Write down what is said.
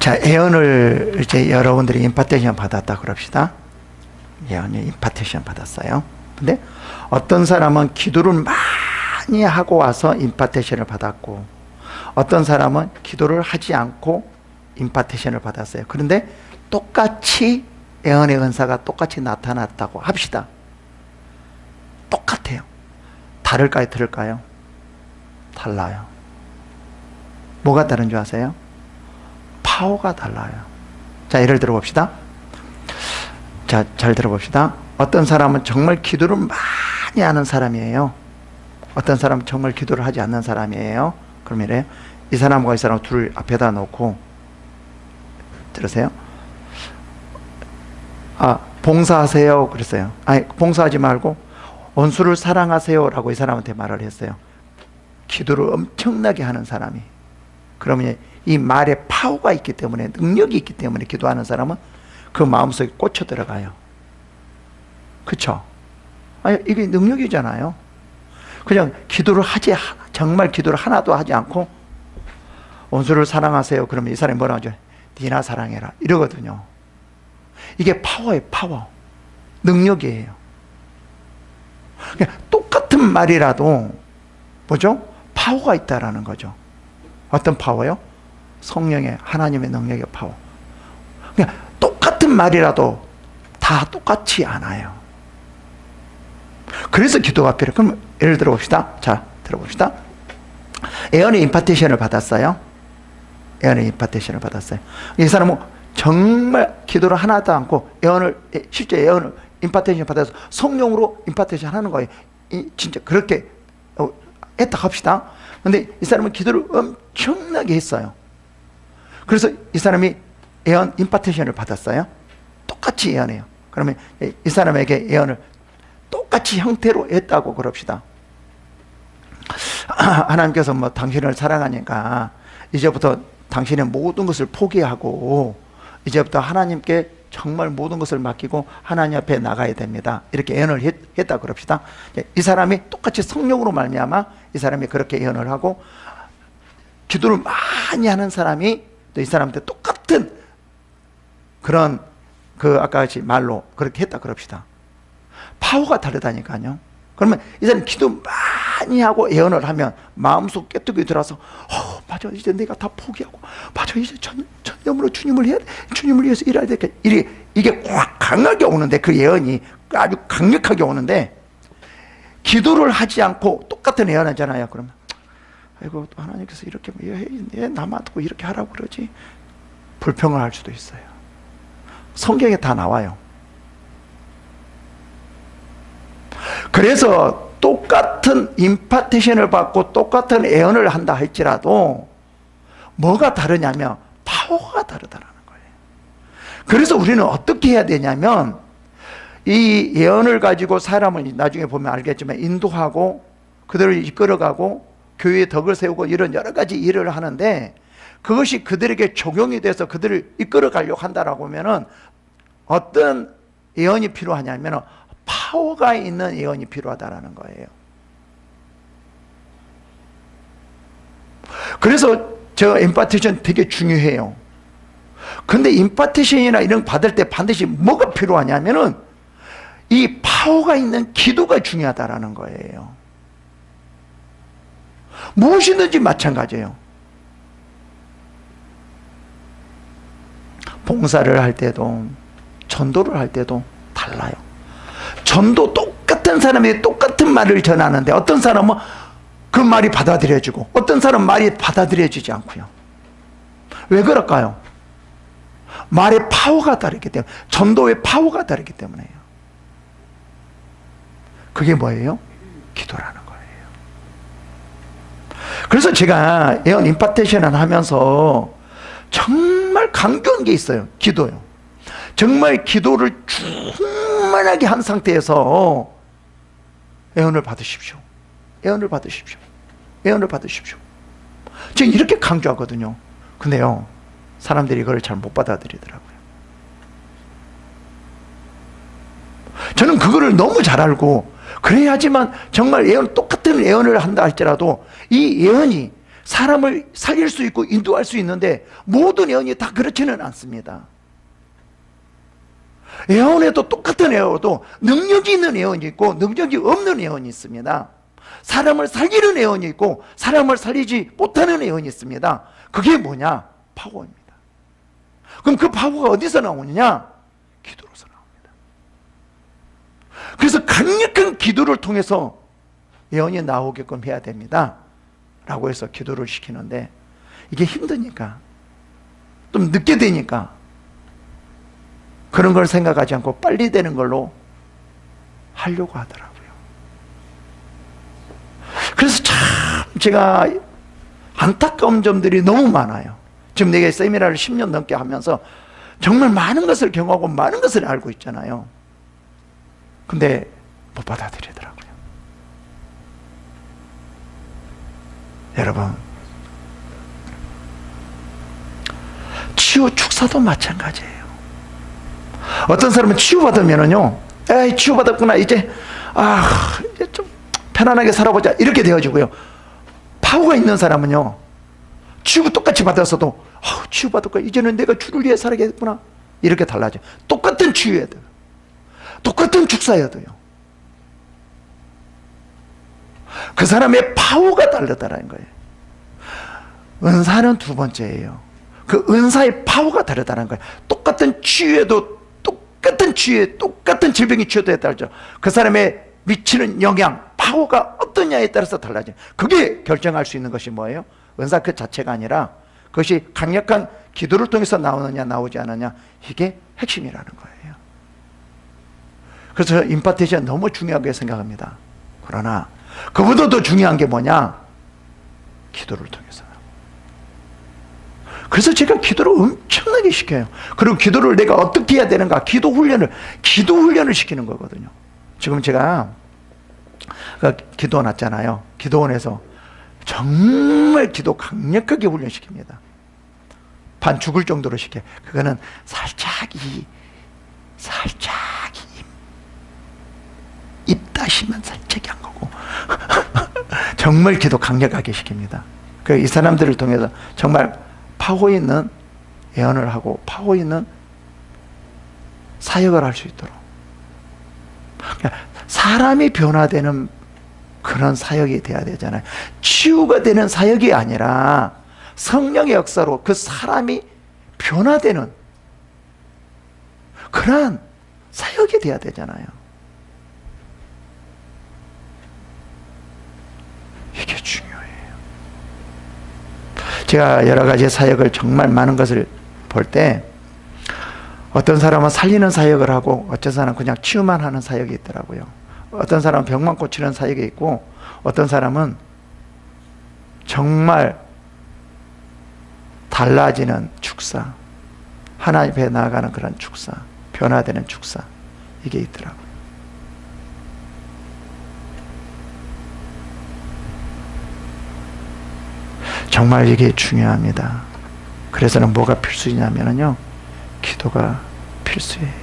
자, 예언을 이제 여러분들이 임파테이션 받았다 그럽시다. 예언이 임파테이션 받았어요. 근데 어떤 사람은 기도를 많이 하고 와서 임파테이션을 받았고, 어떤 사람은 기도를 하지 않고 임파테이션을 받았어요. 그런데 똑같이 예언의 은사가 똑같이 나타났다고 합시다. 똑같아요. 다를까요? 틀릴까요? 달라요. 뭐가 다른 줄 아세요? 파워가 달라요. 자, 예를 들어 봅시다. 자, 잘 들어봅시다. 어떤 사람은 정말 기도를 많이 하는 사람이에요. 어떤 사람은 정말 기도를 하지 않는 사람이에요. 그럼 이래요. 이 사람과 이 사람 둘 앞에다 놓고, 들으세요? 봉사하세요. 그랬어요. 아니, 봉사하지 말고 원수를 사랑하세요 라고 이 사람한테 말을 했어요. 기도를 엄청나게 하는 사람이. 그러면 이 말에 파워가 있기 때문에, 능력이 있기 때문에 기도하는 사람은 그 마음속에 꽂혀 들어가요. 그쵸? 아니, 이게 능력이잖아요. 그냥 기도를 정말 기도를 하나도 하지 않고 원수를 사랑하세요. 그러면 이 사람이 뭐라고 하죠? 니나 사랑해라. 이러거든요. 이게 파워예요, 파워. 능력이에요. 그냥 똑같은 말이라도 뭐죠? 파워가 있다라는 거죠. 어떤 파워요? 성령의, 하나님의 능력의 파워. 그냥 똑같은 말이라도 다 똑같지 않아요. 그래서 기도가 필요해요. 그럼 예를 들어 봅시다. 자, 들어봅시다. 예언의 임파테이션을 받았어요. 예언의 임파테이션을 받았어요. 이 사람은 정말 기도를 하나도 않고 실제 예언을 임파테이션 받아서 성령으로 임파테이션 하는 거예요. 진짜 그렇게 했다 합시다. 근데 이 사람은 기도를 엄청나게 했어요. 그래서 이 사람이 예언 임파테이션을 받았어요. 똑같이 예언해요. 그러면 이 사람에게 예언을 똑같이 형태로 했다고 그럽시다. 하나님께서 뭐 당신을 사랑하니까 이제부터 당신의 모든 것을 포기하고 이제부터 하나님께 정말 모든 것을 맡기고 하나님 앞에 나가야 됩니다. 이렇게 예언을 했다 그럽시다. 이 사람이 똑같이 성령으로 말미암아 이 사람이 그렇게 예언을 하고, 기도를 많이 하는 사람이 또 이 사람한테 똑같은 그런 아까 같이 말로 그렇게 했다 그럽시다. 파워가 다르다니까요. 그러면 이 사람이 기도 많이 하고 예언을 하면 마음속 깨뜨기 들어서 맞아, 이제 내가 다 포기하고, 맞아, 이제 전념으로 주님을 위해서 일해야 되겠다. 이게 확 강하게 오는데, 그 예언이 아주 강력하게 오는데, 기도를 하지 않고 똑같은 예언하잖아요. 그러면 아이고, 또 하나님께서 이렇게 나만 두고 이렇게 하라고 그러지, 불평을 할 수도 있어요. 성경에 다 나와요. 그래서 똑같은 임파테이션을 받고 똑같은 예언을 한다 할지라도 뭐가 다르냐면 파워가 다르다는 거예요. 그래서 우리는 어떻게 해야 되냐면, 이 예언을 가지고 사람을 나중에 보면 알겠지만 인도하고 그들을 이끌어가고 교회의 덕을 세우고 이런 여러 가지 일을 하는데, 그것이 그들에게 적용이 돼서 그들을 이끌어가려고 한다라고 하면은 어떤 예언이 필요하냐면 파워가 있는 예언이 필요하다라는 거예요. 그래서 저 임파테이션 되게 중요해요. 근데 임파테이션이나 이런 거 받을 때 반드시 뭐가 필요하냐면은 이 파워가 있는 기도가 중요하다라는 거예요. 무엇이든지 마찬가지예요. 봉사를 할 때도 전도를 할 때도 달라요. 전도 똑같은 사람이 똑같은 말을 전하는데 어떤 사람은 그 말이 받아들여지고 어떤 사람은 말이 받아들여지지 않고요. 왜 그럴까요? 말의 파워가 다르기 때문에, 전도의 파워가 다르기 때문에요. 그게 뭐예요? 기도라는 거예요. 그래서 제가 예언 임파테이션을 하면서 정말 강조한 게 있어요. 기도요. 정말 기도를 충만하게 한 상태에서 예언을 받으십시오. 예언을 받으십시오. 예언을 받으십시오. 제가 이렇게 강조하거든요. 근데요, 사람들이 이걸 잘 못 받아들이더라고요. 저는 그거를 너무 잘 알고, 그래야지만 정말 똑같은 예언을 한다 할지라도 이 예언이 사람을 살릴 수 있고 인도할 수 있는데 모든 예언이 다 그렇지는 않습니다. 예언에도 똑같은 예언도 능력이 있는 예언이 있고 능력이 없는 예언이 있습니다. 사람을 살리는 예언이 있고 사람을 살리지 못하는 예언이 있습니다. 그게 뭐냐? 파워입니다. 그럼 그 파워가 어디서 나오느냐? 기도로서 나옵니다. 그래서 강력한 기도를 통해서 예언이 나오게끔 해야 됩니다 라고 해서 기도를 시키는데, 이게 힘드니까, 좀 늦게 되니까 그런 걸 생각하지 않고 빨리 되는 걸로 하려고 하더라고요. 그래서 참 제가 안타까운 점들이 너무 많아요. 지금 내가 세미나를 10년 넘게 하면서 정말 많은 것을 경험하고 많은 것을 알고 있잖아요. 근데 못 받아들이더라고요. 여러분, 치유 축사도 마찬가지예요. 어떤 사람은 치유받으면은요, 에이 치유받았구나, 이제 이제 좀 편안하게 살아보자, 이렇게 되어지고요. 파워가 있는 사람은요, 치유 똑같이 받았어도 치유받았구나, 이제는 내가 주를 위해 살아야겠구나, 이렇게 달라져요. 똑같은 치유여도, 똑같은 축사여도요, 그 사람의 파워가 다르다는 거예요. 은사는 두 번째예요. 그 은사의 파워가 다르다는 거예요. 똑같은 치유에도, 똑같은 치유에, 똑같은 질병이 치유에 따라서 그 사람의 미치는 영향, 파워가 어떠냐에 따라서 달라져요. 그게 결정할 수 있는 것이 뭐예요? 은사 그 자체가 아니라 그것이 강력한 기도를 통해서 나오느냐 나오지 않느냐, 이게 핵심이라는 거예요. 그래서 임파테이션 너무 중요하게 생각합니다. 그러나 그보다 더 중요한 게 뭐냐? 기도를 통해서. 그래서 제가 기도를 엄청나게 시켜요. 그리고 기도를 내가 어떻게 해야 되는가? 기도 훈련을 시키는 거거든요. 지금 제가 기도 났잖아요. 기도원에서 정말 기도 강력하게 훈련시킵니다. 반 죽을 정도로 시켜요. 그거는 살짝 입 다시만 살짝 한 거고 정말 기도 강력하게 시킵니다. 이 사람들을 통해서 정말 파워 있는 예언을 하고 파워 있는 사역을 할 수 있도록, 사람이 변화되는 그런 사역이 돼야 되잖아요. 치유가 되는 사역이 아니라 성령의 역사로 그 사람이 변화되는 그러한 사역이 돼야 되잖아요. 이게 중요해요. 제가 여러 가지 사역을, 정말 많은 것을 볼 때 어떤 사람은 살리는 사역을 하고 어떤 사람은 그냥 치유만 하는 사역이 있더라고요. 어떤 사람은 병만 고치는 사역이 있고 어떤 사람은 정말 달라지는 축사, 하나님 앞에 나아가는 그런 축사, 변화되는 축사, 이게 있더라고요. 정말 이게 중요합니다. 그래서는 뭐가 필수냐면요, 기도가 필수예요.